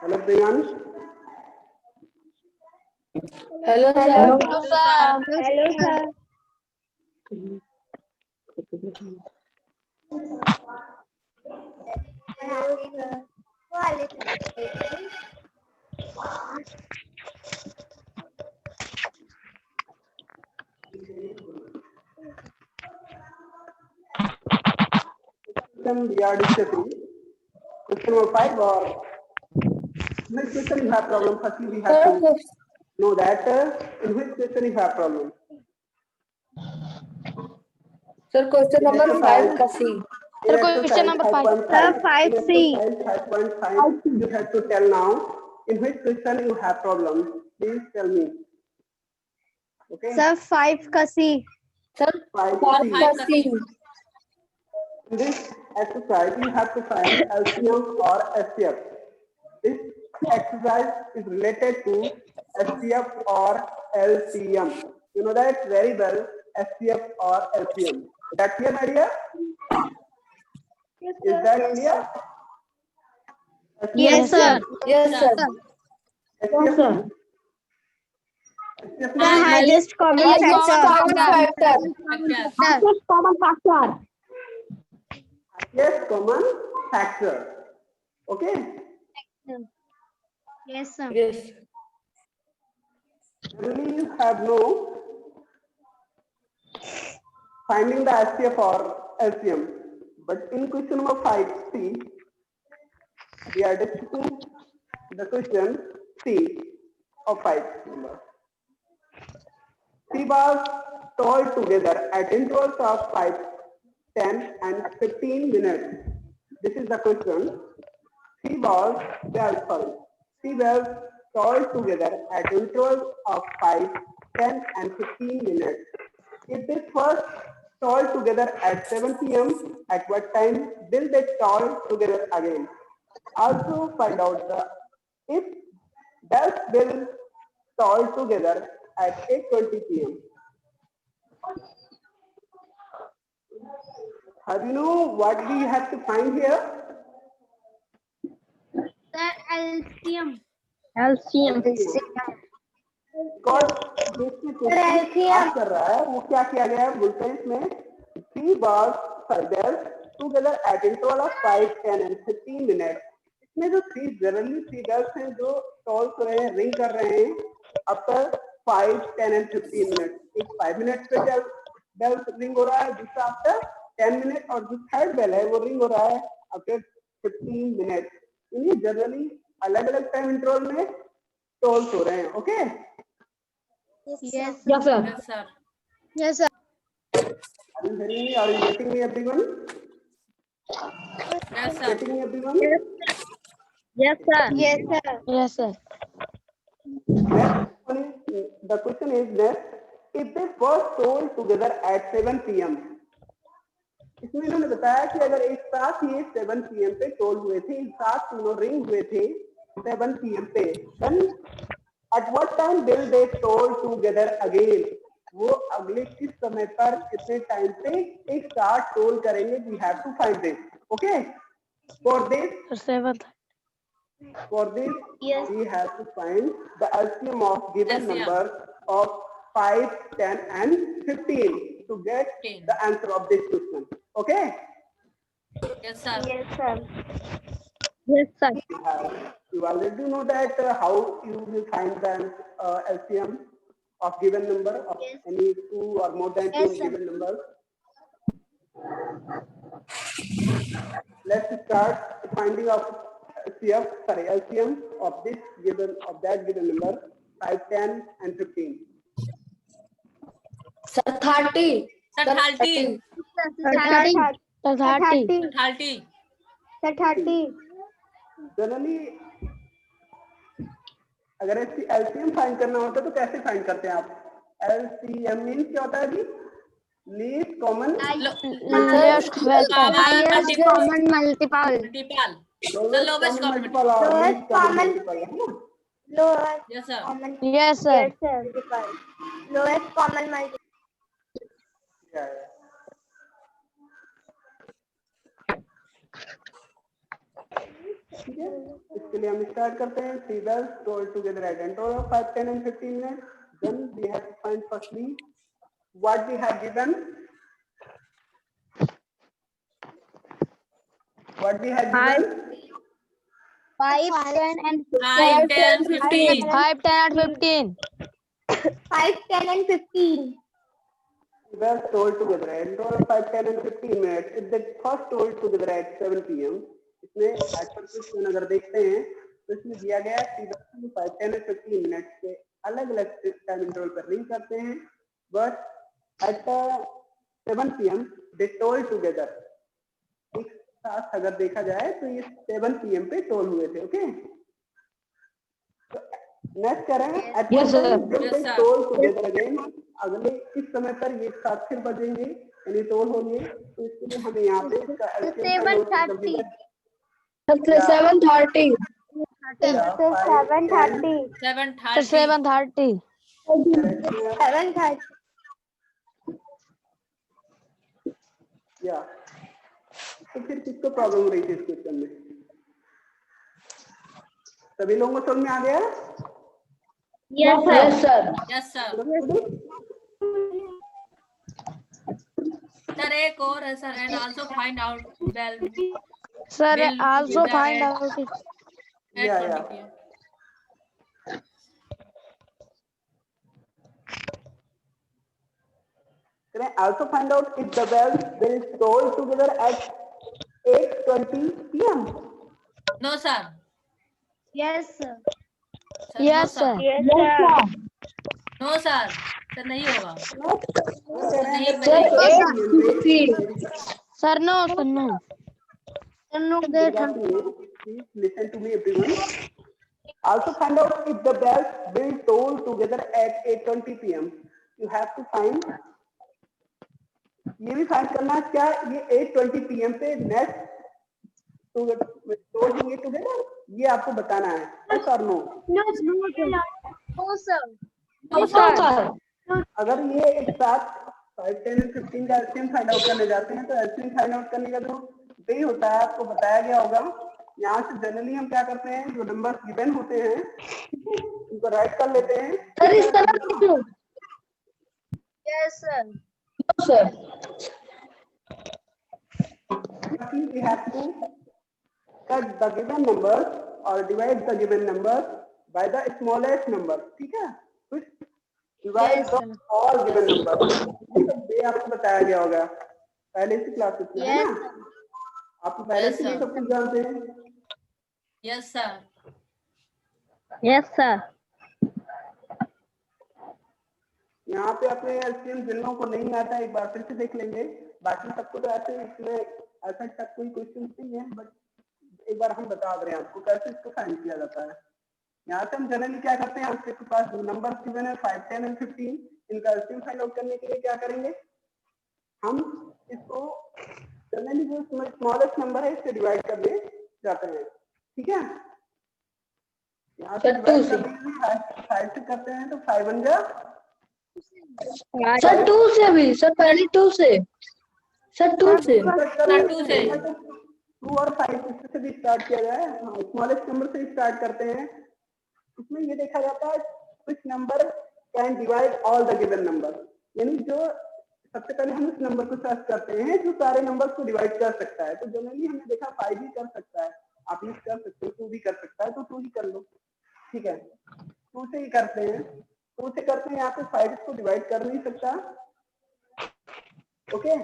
Hello, Priyansh. Hello, sir. Hello, sir. Hello, sir. Question we are discussing. Question number 5 or which question you have problem? Firstly, we have Sir, to know that in which question you have problem. question number Exercise. 5 का C. In Sir, question exercise number 5. 5.5. Sir, 5C. In exercise 5.5, you have to tell now in which question you have problem. Please tell me. Okay. Sir, 5 का C. Sir, 5 का C. In this exercise, you have to find LCM or SCF. This exercise is related to SCF or LCM. You know that very well, SCF or LCM. Is that clear, my dear? Is that clear? Yes, sir. Yes, sir. SCF The highest common Highest factor. common factor. Highest common factor. Yes, common factor. Okay. Yes, sir. Yes. Really, you have no finding the SCF or LCM. But in question number 5C, we are discussing the question C of 5 number. C was told together at intervals of 5, 10 and 15 minutes. This is the question. C was told together at intervals of 5, 10 and 15 minutes. If they first told together at 7 p.m., at what time will they told together again? Also find out the if does will told together at 8:20 p.m. Have you know what we have to find here? Sir, LCM. LCM. Because जिसमें question आप कर रहा है वो क्या किया गया है बोलते हैं इसमें three bars further together at interval of 5, 10 and 15 minutes. इसमें जो three bells हैं जो टॉल कर रहे हैं रिंग कर रहे हैं after 5, 10 and 15 minutes. एक 5 minutes पे बेल रिंग हो रहा है दूसरा आफ्टर 10 मिनट और जो थर्ड बेल है वो रिंग हो रहा है आफ्टर 15 मिनट. ये जनरली अलग अलग टाइम इंटरवल में टोल्स हो रहे हैं. Okay. Yes, Yes, sir. yes, sir. Are you hearing me? Are you getting me, everyone? Yes, sir. Getting me, everyone? Yes, sir. Yes, sir. Yes, sir. The question is that if they first told together at 7 p.m. इसमें इन्होंने बताया कि अगर एक साथ ये 7 p.m. पे toll हुए थे, एक साथ तीनों रिंग हुए थे 7 p.m. पे, then at what time will they toll together again? वो अगले किस समय पर कितने टाइम पे एक साथ टोल करेंगे? We have to find this. Okay? For this, 7th. Yes. we have to find the LCM of given numbers of 5, 10 and 15 to get the answer of this question. Okay? Yes, sir. Yes, sir. Yes, sir. You already know that how you will find the LCM of given number of any two or more than two Yes, sir. given numbers. Let's start finding of LCM of this given of that given number 5, 10 and 15. Sir, 30. Sir, 30. 30. 30. 30. 30. Generally अगर इसकी LCM find करना होता है तो कैसे find करते हैं आप? एलसीएम मींस क्या होता है जी? Least common Lowest Highest common multiple. lowest common multiple और Lowest least common common. Multiple है ना? Lowest Yes, sir. common. Yes, sir. Yes, sir. Multiple. Lowest common multiple. Yeah, yeah. ठीक है, इसके लिए हम स्टार्ट करते हैं. 3 bells tolled together at interval of 5, 10 and 15 minutes. Then we have to find firstly what we have given. What we have given? 5, 10 and 5, 10, 15. 5, 10 and 15. 5, 10 and 15. Bells tolled together at interval of 5, 10 and 15 minutes. If they first tolled together at 7 p.m. इसमें आज पर question अगर देखते हैं तो इसमें दिया गया है 5, 10 and 15 मिनट्स के अलग अलग टाइम इंटरवल पर रिंग करते हैं. But at 7 p.m. They told together. एक साथ अगर देखा जाए तो ये 7 p.m. पे टोल हुए थे. ओके, नेक्स्ट करेंगे एट टोल टुगेदर अगेन. अगले इस समय पर ये साथ फिर बजेंगे यानी टोल होंगे. तो इसके लिए हमें यहाँ पे 7:30. 7:30. 7:30. 7:30. 7:30. या तो फिर किसको प्रॉब्लम हो रही थी इस क्वेश्चन में? सभी लोगों को समझ में आ गया? Yes, sir. Yes, sir. Sir, एक और है sir, and also find out bell. Sir, Will also together find at- out it. at Yeah, 20 yeah. p.m. Can I also find out if the bells will toll together at 8:20 p.m.? No, sir. Yes, sir. Sir, Yes, no, sir. sir. Yes, sir. No, sir. Sir, नहीं होगा. नहीं Sir, बजेगा. Sir, no, sir, no. please listen to me, everyone. Also find out if the bells will toll together at 8:20 p.m. You have to find. ये भी find करना है क्या ये 8:20 p.m. पे नेक्स्ट टोल होंगे टुगेदर. ये आपको बताना है. yes or no? No, sir. No, sir. अगर ये एक साथ 5, 10 और 15 का एलसीएम फाइंड आउट करने जाते हैं तो एलसीएम फाइंड आउट करने का जो यही होता है आपको बताया गया होगा. यहाँ से जनरली हम क्या करते हैं जो नंबर्स गिवन होते हैं उनको राइट कर लेते हैं. Yes, sir. We have to cut the given numbers or divide the given numbers by the smallest number. ठीक है, कुछ divide the all given numbers. ये आपको बताया गया होगा पहले से क्लासेस में, है ना? आप पहले से ये सब कुछ जानते हैं. Yes, sir. Yes, sir. यहाँ पे अपने एलसीएम जिन लोगों को नहीं आता है एक बार फिर से देख लेंगे. बाकी सबको तो ऐसे इसमें ऐसा तक कोई क्वेश्चन नहीं है, बट एक बार हम बता दे रहे हैं आपको कैसे इसको फाइंड किया जाता है. यहाँ से हम जनरली क्या करते हैं आपके पास नंबर गिवन है 5, 10 और 15. इनका एलसीएम फाइंड आउट करने के लिए क्या करेंगे हम इसको जनरली जो स्मॉलेस्ट नंबर है इससे डिवाइड करने जाते हैं. ठीक है, यहाँ से डिवाइड करने के लिए 5 से करते हैं तो 5 बन जा. सर 2 से भी. सर पहले 2 से. सर 2 से. 2 और 5 इससे भी स्टार्ट किया जाए. स्मॉलेस्ट नंबर से स्टार्ट करते हैं. उसमें ये देखा जाता है कुछ number can divide all the given number. यानी जो सबसे पहले हम उस नंबर को सर्च करते हैं जो सारे नंबर्स को डिवाइड कर सकता है. तो जनरली हमने देखा 5 भी कर सकता है, आप यूज कर सकते हो. 2 भी कर सकता है तो 2 ही कर लो. ठीक है, 2 से ही करते हैं. 2 से करते हैं यहाँ पे 5 को डिवाइड कर नहीं सकता. ओके,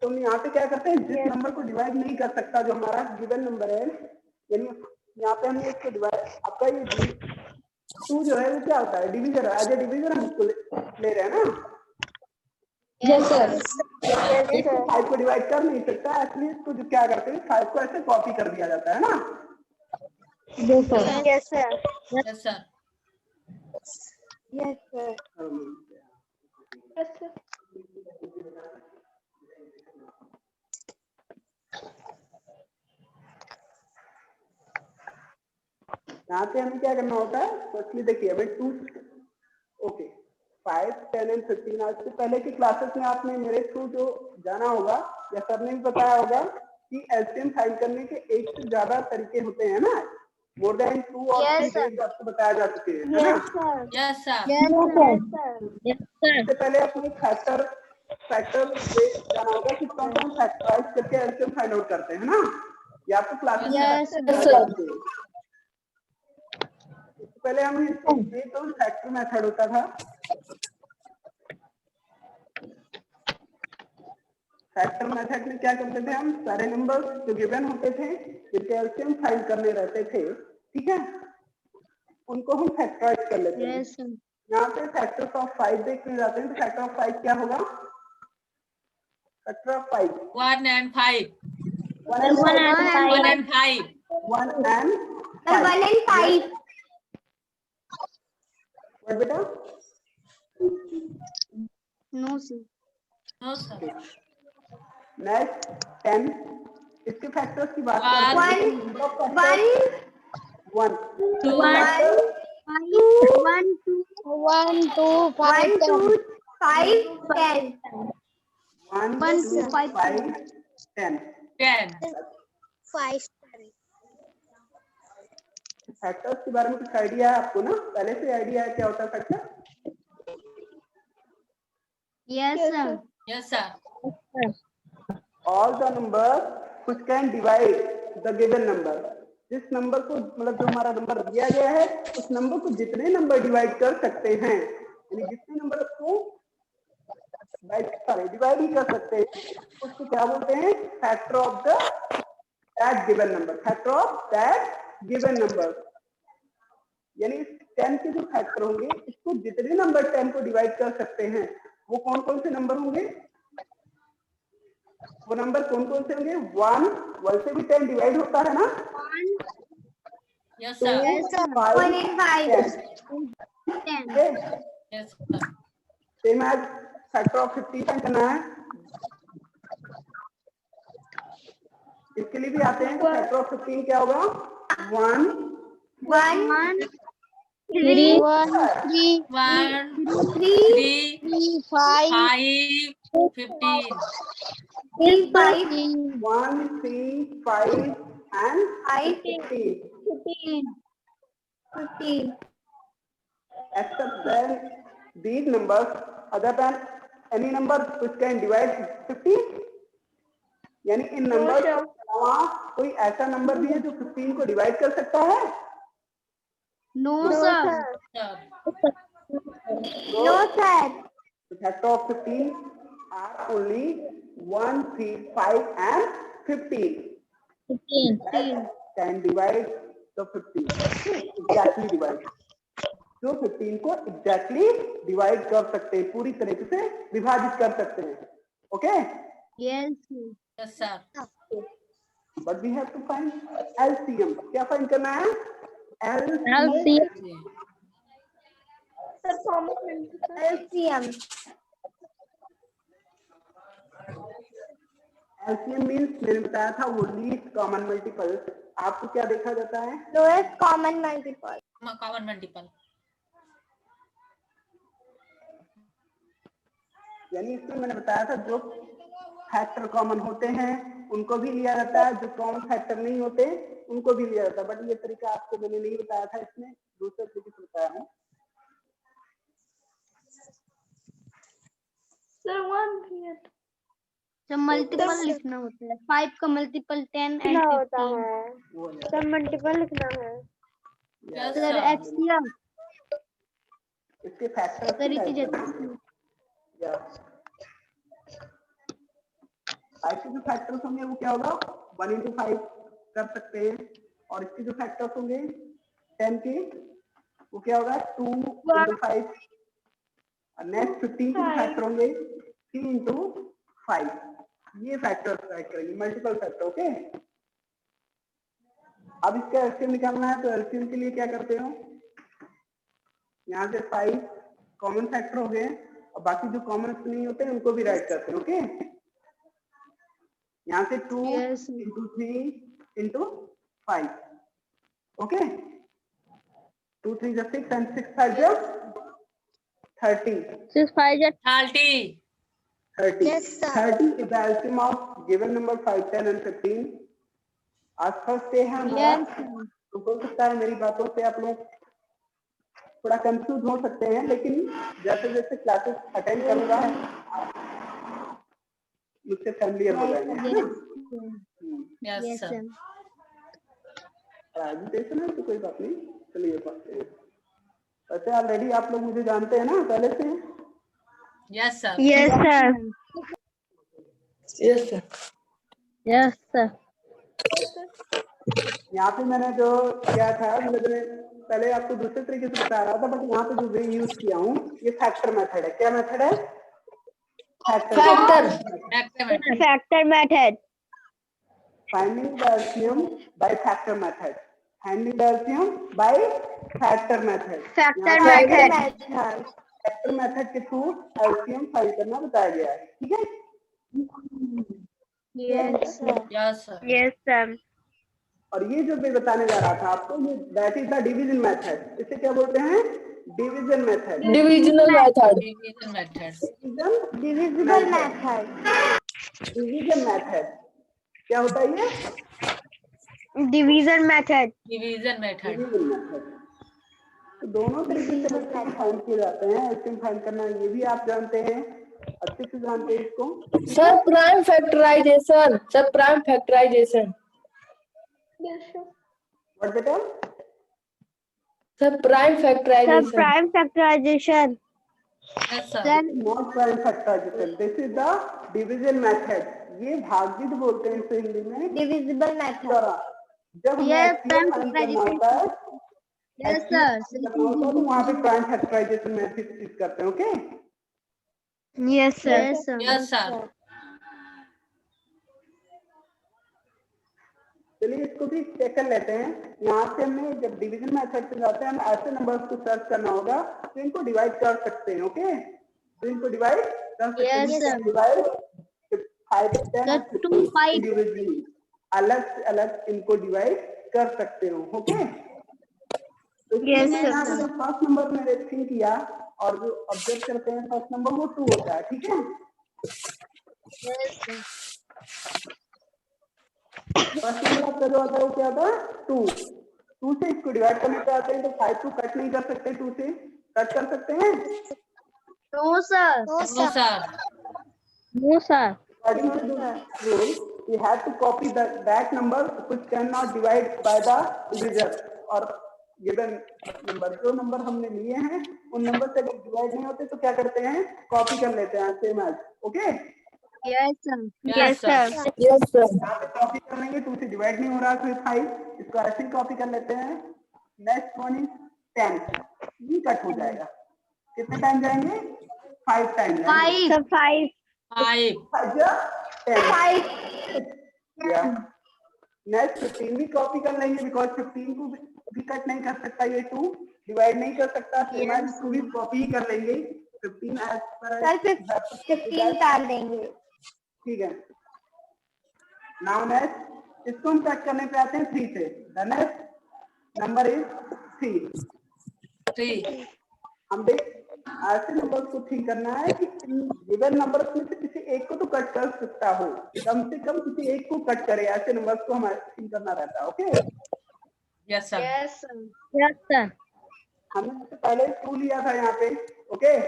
तो हम यहाँ पे क्या करते हैं जिस नंबर को डिवाइड नहीं कर सकता जो हमारा गिवन नंबर है, यानी यहाँ पे हमने इसको डिवाइड आपका ये 2 जो है वो क्या होता है डिवीजर. एज ए डिवीजर हम इसको ले रहे हैं ना. Yes, sir. 5 को डिवाइड कर नहीं सकता, इसलिए इसको जो क्या करते हैं 5 को ऐसे कॉपी कर दिया जाता है ना. Yes, sir. Yes, sir. Yes, sir. Yes, sir. Yes, sir. यहाँ पे हमें क्या करना होता है फर्स्टली देखिए अभी 2 ओके 5, 10 और 15 आज से पहले की क्लासेस में आपने मेरे थ्रू जो जाना होगा या सर ने भी बताया होगा कि एलसीएम फाइंड करने के एक से ज्यादा तरीके होते हैं ना, मोर देन 2 और 3 वेज आपको बताया जा चुके हैं, है ना। Yes sir. इससे पहले अपने फैक्टर वे जाना होगा कि कौन कौन फैक्टराइज करके एलसीएम फाइंड आउट करते हैं ना, ये आपको क्लासेस में बताया जा चुके हैं। इससे पहले हम ये तो फैक्टर मेथड होता था। फैक्टर मेथड में क्या करते थे हम, सारे नंबर्स जो गिवन होते थे जिनके एलसीएम फाइंड करने रहते थे, ठीक है, उनको हम फैक्टराइज कर लेते हैं। यहाँ पे फैक्टर्स ऑफ 5 देखने जाते हैं, तो फैक्टर ऑफ 5 क्या होगा, factor of 5 1 and 5 1 and 5 1 and 5 1 and 5 what बेटा, no sir. No sir. Next 10, इसके फैक्टर्स की बात One. करते हैं। 1 2 1 2 5 10 1 One, 2 two, 5 five, 10 10 5 फैक्टर्स के बारे में कुछ आइडिया है आपको ना, पहले से आइडिया है क्या होता है factor? Yes sir. Yes sir. All the number which can divide the given number, जिस नंबर को मतलब जो हमारा नंबर दिया गया है उस नंबर को जितने नंबर डिवाइड कर सकते हैं, यानी जितने नंबर को डिवाइड ही कर सकते हैं उसको क्या बोलते हैं, factor of the that given number, factor of that given number. यानी 10 के जो फैक्टर होंगे इसको जितने नंबर 10 को डिवाइड कर सकते हैं वो कौन कौन से नंबर होंगे, वो नंबर कौन कौन से होंगे, 1 से भी 10 डिवाइड होता है ना, yes sir. 1 and 5 10 yes sir. Same age factor of 50 find करना है, इसके लिए भी आते हैं। तो फैक्टर ऑफ 15 क्या होगा, 1 3 1 3 3 5 5 15 1 3 5 and 15 except then these numbers other than any number which can divide 50, यानी इन नंबर के अलावा कोई ऐसा नंबर भी है जो 15 को डिवाइड कर सकता है? No sir. No sir. The factor of 15 are only 1 3 5 and 15 that can divide the 15 exactly divide, जो 15 को exactly divide कर सकते हैं, पूरी तरीके से विभाजित कर सकते हैं। Okay, yes sir. But we have to find LCM. क्या फाइंड करना है, LCM एलसीएम मींस मैंने बताया था वो लीस्ट कॉमन मल्टीपल। आपको क्या देखा जाता है, lowest common multiple. Common multiple यानी इसमें मैंने बताया था जो फैक्टर कॉमन होते हैं उनको भी लिया जाता है, जो कॉमन फैक्टर नहीं होते उनको भी लिया जाता है। बट ये तरीका आपको मैंने नहीं बताया था, इसमें दूसरे तरीके से बताया हूँ। सर मल्टीपल लिखना होता है, 5 का मल्टीपल 10 एंड 15। सब मल्टीपल लिखना है। Yes sir sir. एचसीएम इसके फैक्टर्स सर इट इज इसके जो फैक्टर्स होंगे वो क्या होगा, 1 into 5 कर सकते हैं, और इसके जो फैक्टर्स होंगे 10 के वो क्या होगा, 2 into 5, और नेक्स्ट 15 के जो फैक्टर होंगे 3 into 5। ये फैक्टर्स ट्राई करेंगे, मल्टीपल फैक्टर। ओके, अब इसका एलसीएम निकालना है, तो एलसीएम के लिए क्या करते हो, यहाँ से 5 कॉमन फैक्टर हो गए और बाकी जो कॉमन नहीं होते उनको भी राइट करते हैं। ओके, यहाँ से 2 into 3 into 5। Okay, 2 3 is 6 and 6 5 is 30। 6 5 30 30 is the LCM of given number 5, 10 and 15 आज फर्स्ट डे है हमारा। तो हो सकता है मेरी बातों से आप लोग थोड़ा कंफ्यूज हो सकते हैं, लेकिन जैसे जैसे क्लासेस अटेंड करूंगा मुझसे फैमिलियर हो जाएंगे, है ना? Yes sir. प्रेजेंटेशन है तो कोई बात नहीं, चलिए पढ़ते हैं। वैसे ऑलरेडी आप लोग मुझे जानते हैं ना पहले से? Yes sir. Yes sir. Yes sir. Yes sir. यहाँ पे मैंने जो किया था, मैंने पहले आपको दूसरे तरीके से बता रहा था, बट यहाँ पे जो वे यूज किया हूँ ये फैक्टर मेथड है। क्या मेथड है? Factor method. Finding the LCM by factor method. Finding the LCM by factor method. Factor method के थ्रू एलसीएम फाइंड करना बताया गया है, ठीक है? Yes sir. Yes sir. और ये जो मैं बताने जा रहा था आपको, ये that is the division method. इसे क्या बोलते हैं? Division method. Divisional method. Division method. Divisible method. Division method क्या होता है ये? Division method. Division method. Division method. तो दोनों तरीके से एलसीएम फाइंड किए जाते हैं। एलसीएम फाइंड करना ये भी आप जानते हैं, अच्छे से जानते हैं इसको। Sir prime factorisation. Sir prime factorisation. What बेटा? Sir prime factorisation. Sir prime factorisation. Yes sir. Not prime factorisation, this is the division method. ये भागजित बोलते हैं इसे हिंदी में। Divisible method. जब हमें एलसीएम फाइंड करना होता है, यस सर। तो वहाँ पे प्राइम फैक्टराइजेशन मेथड यूज करते हैं। Okay? Yes sir. Yes sir. चलिए इसको भी चेक कर लेते हैं। यहाँ से हमें जब डिवीजन मेथड से जाते हैं, हम ऐसे नंबर्स को सर्च करना होगा तो इनको डिवाइड कर सकते हैं। ओके? तो इनको डिवाइड कर सकते हैं। Yes, sir. Divide 5, 10 Sir, 2, 5. Individually अलग से अलग इनको डिवाइड कर सकते हो। Okay? Yes, sir. First number मैंने थिंक किया और जो ऑब्जर्व करते हैं फर्स्ट नंबर वो 2 होता है, ठीक है? Yes, sir. फर्स्ट नंबर आपका जो आता है वो क्या आता है? 2 से इसको डिवाइड करने पे आते हैं तो 5 को कट नहीं कर सकते, 2 से कट कर सकते हैं? No, sir. No sir. No sir. According to the rule, we have to copy that number which cannot divide by the divisor or given number। जो नंबर हमने लिए हैं उन नंबर से अगर डिवाइड नहीं होते तो क्या करते हैं? कॉपी कर लेते हैं same as. Okay? Yes, sir. Yes sir. Yes sir. यहाँ पे कॉपी कर लेंगे, 2 से डिवाइड नहीं हो रहा तो 5, इसको ऐसे ही कॉपी कर लेते हैं। नेक्स्ट वन इज 10, ये कट हो जाएगा। कितने टाइम जाएंगे? 5 टाइम जाएंगे। 5. सर 5। 5। 10। नेक्स्ट 15 भी कॉपी कर लेंगे बिकॉज 15 को भी कट नहीं कर सकता, ये 2 डिवाइड नहीं कर सकता, इसको भी कॉपी ही कर लेंगे। 15 एज पर 15 डाल देंगे। ठीक है। नाउ नेक्स्ट इसको हम चेक करने पे आते हैं 3 से। The next number is 3। हम देख ऐसे नंबर को ठीक करना है कि गिवन नंबर में से किसी एक को तो कट कर सकता हो, कम से कम किसी एक को कट करे, ऐसे नंबर्स को हमें ठीक करना रहता है। Okay? Yes sir. Yes, sir. Yes sir. हमने सबसे पहले 2 लिया था यहाँ पे। ओके?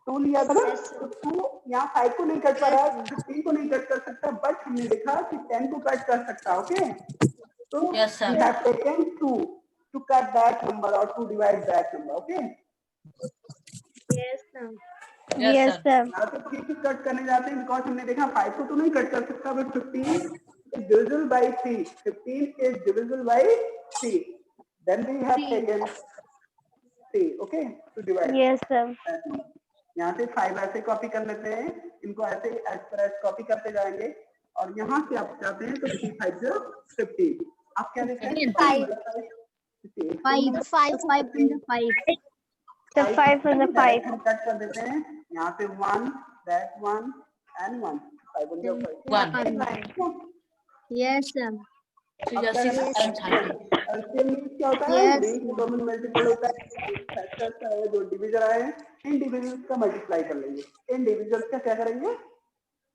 2 लिया था ना, तो 2 यहाँ 5 को नहीं कट कर रहा है, 15 को नहीं कट कर सकता, बट हमने देखा कि 10 को कट कर सकता है। ओके? तो Yes, sir. we have taken 2 to cut that number or to divide that number. Okay? Yes, sir. Yes sir. यहाँ पे 3 को कट करने जाते हैं बिकॉज हमने देखा 5 को तो नहीं कट कर सकता, but 15 is divisible by 3. 15 is divisible by 3. Then we have taken 3. Okay? To divide. Yes sir. यहाँ से 5 ऐसे कॉपी कर लेते हैं, इनको ऐसे एज पर एज कॉपी करते जाएंगे और यहाँ से आप चाहते हैं तो 3 5 0 15। आप क्या देख रहे हैं? 5. 5. 5 into 5. तो 5 on the 5। हम कट कर देते हैं यहाँ पे 1, that 1 and 1। 5 on the 5। Yes, sir. LCM क्या होता है? Yes. कॉमन मल्टीपल होता है, फैक्टर्स है जो डिवीजर आए हैं, इन डिविजल्स का मल्टीप्लाई कर लेंगे। इन डिविजल्स का क्या करेंगे?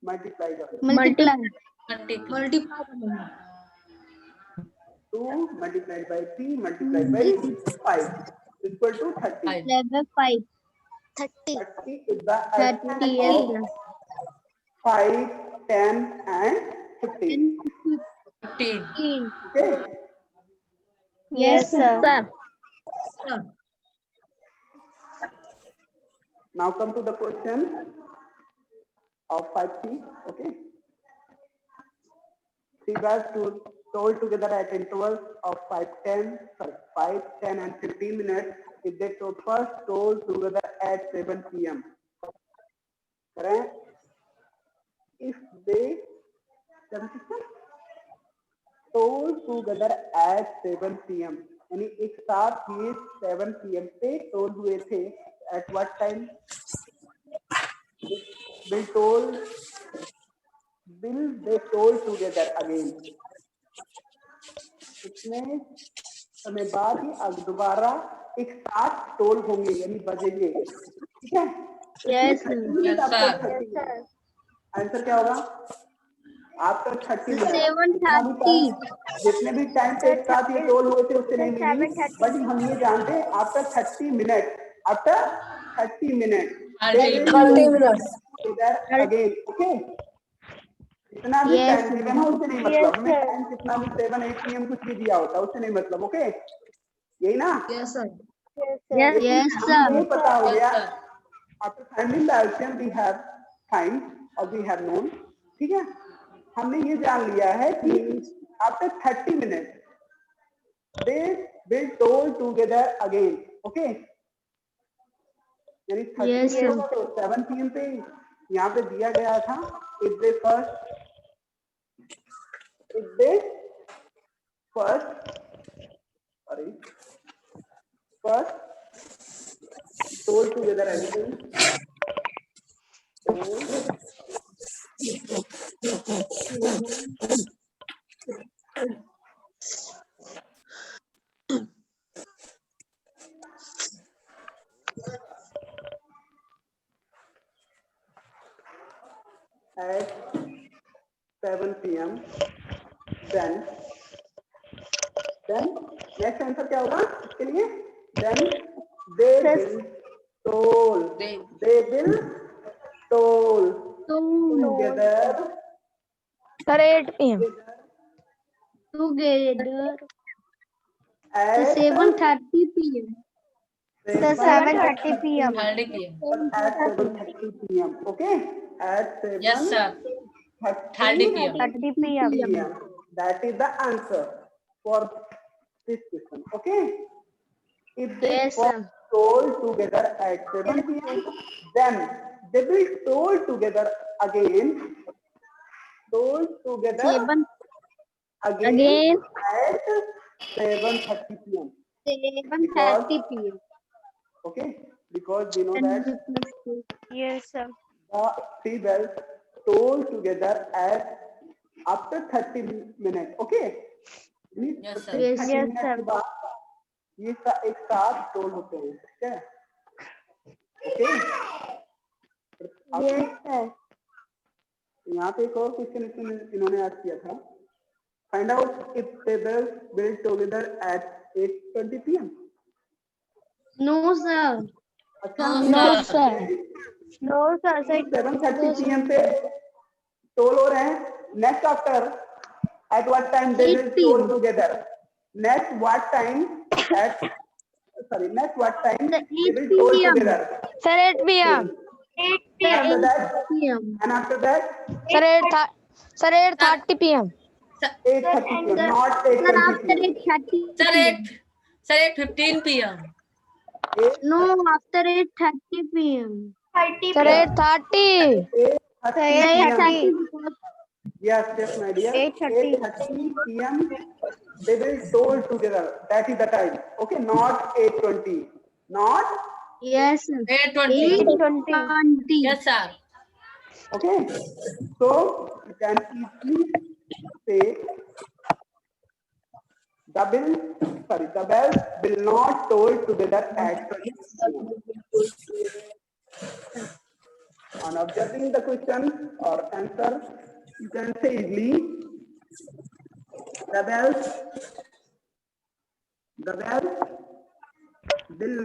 मल्टीप्लाई कर लो। multiply, multiply 2 multiplied by 3 multiplied by 5 equal to 30. 5, 30 is the 30, addition yes, of sir. 5, 10 and 15. 15. Okay. Yes, sir. Now come to the question of 5C. Okay. 3 bars told together at intervals of 5, 10 and 15 minutes if they first told together at 7 p.m. Correct? If they told together at 7 p.m. यानी एक साथ ये 7 p.m. पे told हुए थे at what time? Will they told together again? कितने समय बाद ही अब दोबारा एक साथ टोल होंगे यानी बजेंगे, ठीक है? Yes, sir. Yes, sir. Answer क्या होगा आपका? 30 मिनट। 7:30. जितने भी टाइम पे एक साथ ये टोल हुए थे उससे नहीं मिली, बट हम ये जानते हैं आफ्टर 30 मिनट, आफ्टर 30 मिनट इधर अगेन। ओके, इतना भी Yes, टाइम गिवन हो उससे नहीं मतलब, हमें टाइम कितना भी 7 8 पीएम कुछ भी दिया होता उससे नहीं मतलब। ओके, यही ना? Yes, sir. Yes, हमें sir. ये पता हो गया Yes, sir. after finding the LCM we have find or we have known, ठीक है? हमने ये जान लिया है कि after 30 minutes they will toll together again. Okay, यानी 30 Yes, sir. minutes तो 7 पीएम पे यहाँ पे दिया गया था if they first toll together again. At 7 p.m. then next answer क्या होगा इसके लिए? Then they will toll together Sir, 8 p.m. Together. at 7:30 p.m. 7:30 p.m. 30 p.m. At 7:30 p.m. Okay, at 7 Yes, sir. 30 p.m. 30 p.m. p.m. That is the answer for this question. Okay, if they Yes, first sir. toll together at 7 p.m. then they will toll together again. Toll together 7 again at 7:30 p.m. 7:30 p.m. Okay, because we know that Yes, sir. the three bells toll together at after 30 minutes. Okay. Yes, sir. 30 Yes, minutes sir. के बाद ये एक साथ toll होते हैं, ठीक है? Okay, Yes, sir. यहाँ पे एक और क्वेश्चन इन्होंने आज किया था, find out if the bells will together at 8:20 p.m. No, sir. अच्छा, No, sir. No, sir. 7:30 p.m. पे टोल हो रहे हैं. Next after at what time they 8 will p.m. toll together? Next what time next what time The they 8 will toll p.m. together? Sir, 8 p.m. 8 And after that, p.m. and after that, Sir, 8:30 p.m. 8:30 p.m. Not Sir, 8:20 after p.m. 8:30 Sir, p.m. 8:15 p.m. No, after 8:30 p.m. Sir, 8:30. 8:30 p.m. 8:30. Yes, my dear. 8:30. 8:30 p.m. They will toll together. That is the time. Okay, not 8:20. Not Yes, sir. 8:20. 8:20. Yes, sir. okay. So you can easily say the bells will not toll together at 20 p.m. On observing the question or answer, you can say easily the bells will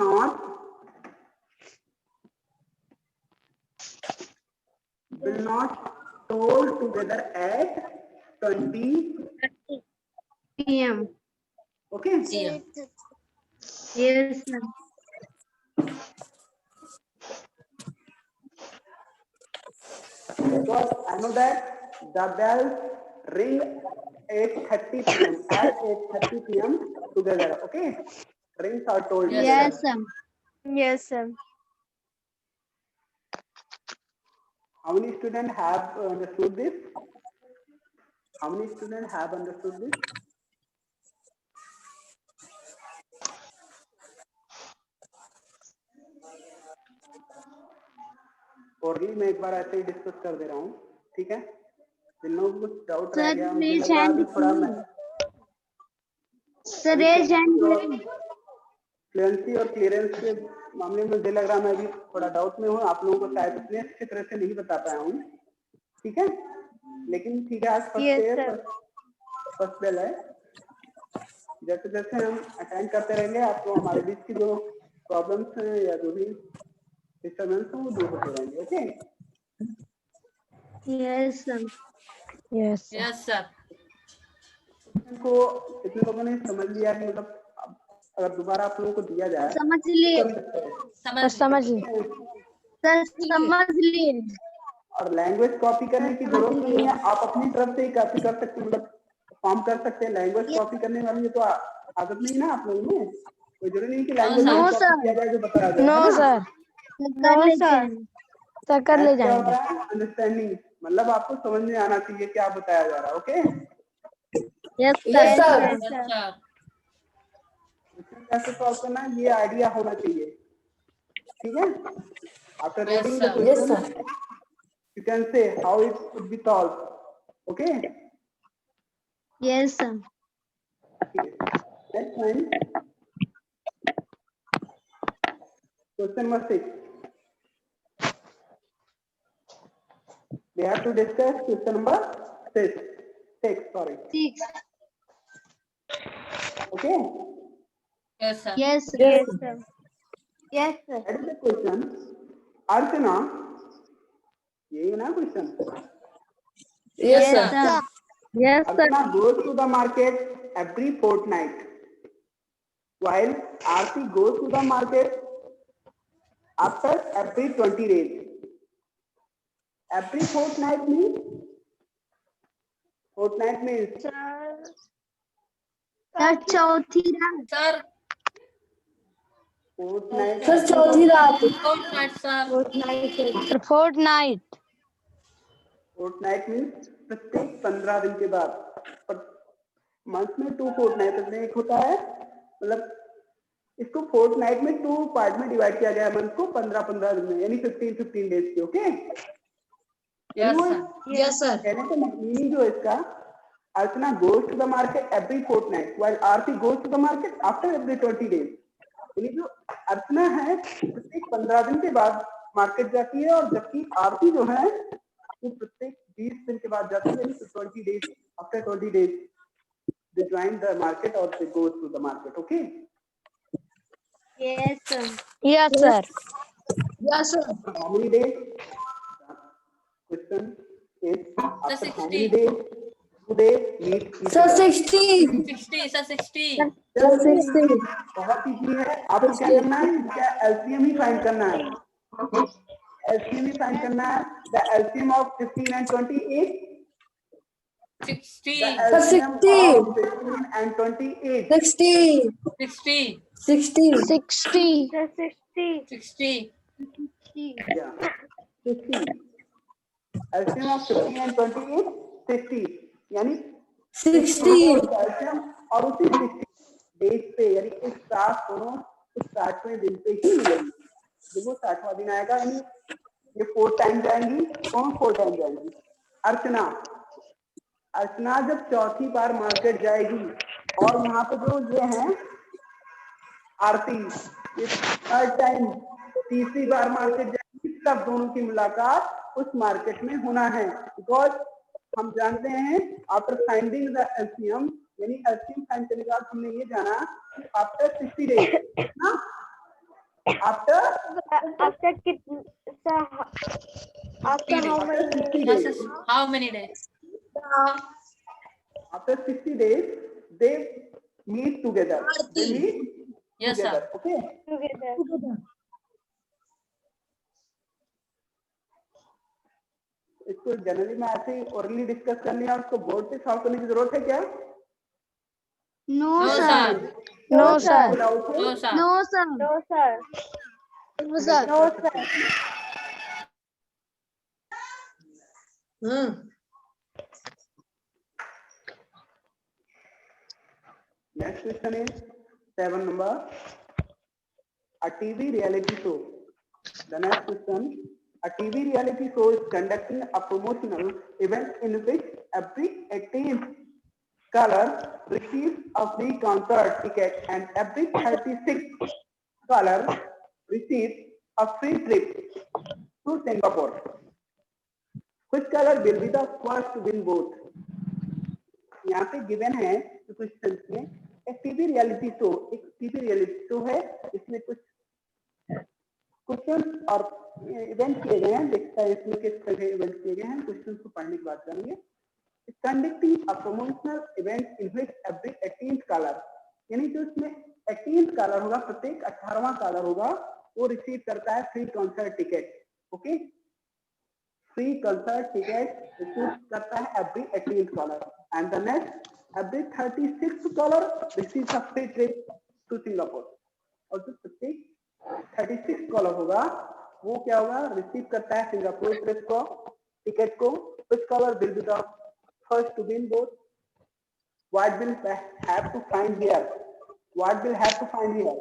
not toll together at 20 PM. Okay. PM. Yes, sir. Because I know that the bells ring 8:30 PM at 8:30 PM together. Okay. Rings are told. Yes, Yes, sir. Yes, sir. How many students have understood this? How many students have understood this? और भी मैं एक बार ऐसे ही discuss कर दे रहा हूँ, ठीक है? जिन लोगों को कुछ डाउट रह Sir, गया, मुझे raise लग रहा है hand अभी थोड़ा मैं Sir, raise hand. फ्लुएंसी और क्लियरेंस के मामले में मुझे लग रहा है मैं अभी थोड़ा डाउट में हूँ, आप लोगों को शायद इतने अच्छी तरह से नहीं बता पाया हूँ, ठीक है? लेकिन ठीक है, आज फर्स्ट डे है, फर्स्ट बेल है, जैसे जैसे हम अटेंड करते रहेंगे आपको हमारे बीच की जो प्रॉब्लम्स हैं या जो भी डिस्टर्बेंस है वो दूर होते रहेंगे. Okay? Yes, sir. Yes. Yes, sir. को कितने लोगों ने समझ लिया कि मतलब अगर दोबारा आप लोगों को दिया जाए समझ लिए कर सकते हैं. समझ ली. सर समझ लिए और लैंग्वेज कॉपी करने की जरूरत नहीं है, आप अपनी तरफ से ही कॉपी कर सकते हैं, मतलब फॉर्म कर सकते हैं. लैंग्वेज कॉपी करने वाली तो आदत नहीं ना आप लोगों में, कोई जरूरी नहीं कि लैंग्वेज No, कॉपी किया जाए जो बताया जाए. No sir. कर लेते हैं सर कर ले क्या होता जाएंगे. है अंडरस्टैंडिंग, मतलब आपको समझ में आना चाहिए क्या बताया जा रहा है. Okay? Yes Yes, sir. yes, sir. कैसे सॉल्व करना है ये आइडिया होना चाहिए, ठीक है? After Yes, reading the sir. Yes, question you can say how it could be solved. Okay? Yes sir Next one. Question number 6. We have to discuss question number 6. 6, sorry. 6 Okay? Yes, sir. Yes Yes. Sir yes sir That is the question. Archana, यही है ना question? Yes, sir. sir. Yes sir Archana goes to the market every fortnight, while Aarti goes to the market after every 20 days. Every fortnight means sir चौथी रात Sir, fortnight. Sir चौथी रात. fortnight, sir. Fortnight. Fortnight means प्रत्येक 15 दिन के बाद. Month में 2 Fortnite में एक होता है, मतलब इसको फोर्टनाइट में 2 पार्ट में डिवाइड किया गया है मंथ को 15-15 दिन में, यानी 15 डेज के. Okay? Yes, sir. Yes sir. कहने का मीनिंग जो इसका, Archana goes to the market every fortnight while Aarti goes to the market after every 20 days. यानी जो अर्चना है प्रत्येक 15 दिन के बाद मार्केट जाती है, और जबकि आरती जो है वो प्रत्येक 20 दिन के बाद जाती है, यानी 20 days. After 20 days they join the market or they go to the market. Okay? Yes sir yes sir. Yes sir. How many days? Question is after how many 60. days do they meet each sir other? 60. 60, sir, 60. Sir 60. बहुत easy है. आपको क्या करना है, क्या LCM ही find करना है. LCM ही find करना है. The LCM of 15 and 28. 60. The LCM of 15 and 28. 60. 60. 60. 60. 60. Yeah. 50. LCM of 15 and 28 60. यानी 60. LCM और उसी 60 डेज पे, यानी इस 60 दोनों इस 60वें दिन पे ही मिलेंगे. जब वो 60वां दिन आएगा, यानी ये 4 टाइम जाएंगी. कौन 4 टाइम जाएंगी? अर्चना. अर्चना जब चौथी बार मार्केट जाएगी, और वहां पे जो ये हैं आरती, ये 3rd टाइम तीसरी बार मार्केट जाएगी, तब दोनों की मुलाकात उस मार्केट में होना है। बिकॉज हम जानते हैं आफ्टर फाइंडिंग द एलसीएम, यानी एलसीएम फाइंड करने के बाद हमने ये जाना कि आफ्टर 60 डेज ना, आफ्ter How many days? after 60 days they meet together. They meet Yes, together. sir. Okay. इसको जनरली में ऐसे ही ओरली डिस्कस कर लिया, उसको बोर्ड पे सॉल्व करने की जरूरत है क्या? No, No, sir. sir. No, sir. Without it, No, sir. No, sir. No, sir. No, sir. Next question is 7 number. A TV reality show. The next question. A TV reality show is conducting a promotional event in which every 18th caller receives a free concert ticket and every 36th caller receives a free trip to Singapore. Which caller will be the first to win both? यहाँ पे given है question में एक TV reality show है, इसमें कुछ question और event किए गए हैं। देखता है इसमें किस तरह इवेंट किए गए हैं, क्वेश्चन को पढ़ने के बाद जानेंगे। Conducting a promotional event in which every 18th caller, यानी जो इसमें 18th कॉलर होगा, प्रत्येक 18वां कॉलर होगा, वो रिसीव करता है free concert ticket. Okay, free concert ticket receive करता है every 18th caller and the next every 36th caller receive a free trip to Singapore. और जो प्रत्येक 36 कॉलर होगा वो क्या होगा, रिसीव करता है सिंगापुर ट्रिप को, टिकट को। which caller will be the first to win both? What will have to find here? What will have to find here?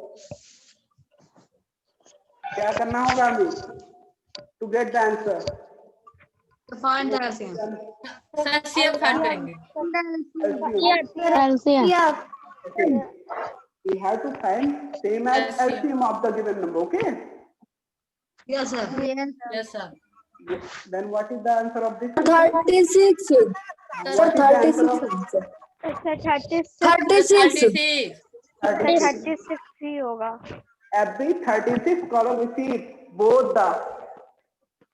क्या करना होगा हमें to get the answer? To find the LCM. Sir, CF find करेंगे। Okay. We have to find same as LCM. LCM of the given number. Okay. Yes, sir. Yes, sir. Then what is the answer of this? 36. What is the answer of 36. 36? ही होगा। Every 36 caller receive both the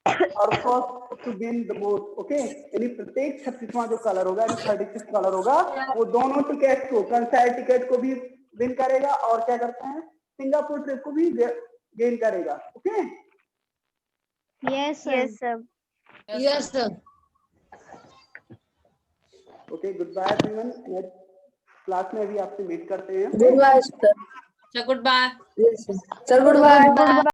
और first to win the both. Okay. यानी प्रत्येक 36वां जो colour होगा, 36 colour होगा, वो दोनों ticket को, कंसर्ट टिकट को भी विन करेगा और क्या करता है, सिंगापुर ट्रिप को भी गेन करेगा। Okay, Yes, sir. Yes, sir. Okay, good bye everyone. Next class में भी आपसे मीट करते हैं। Goodbye, sir. Sir, goodbye. Yes, sir. Sir, goodbye.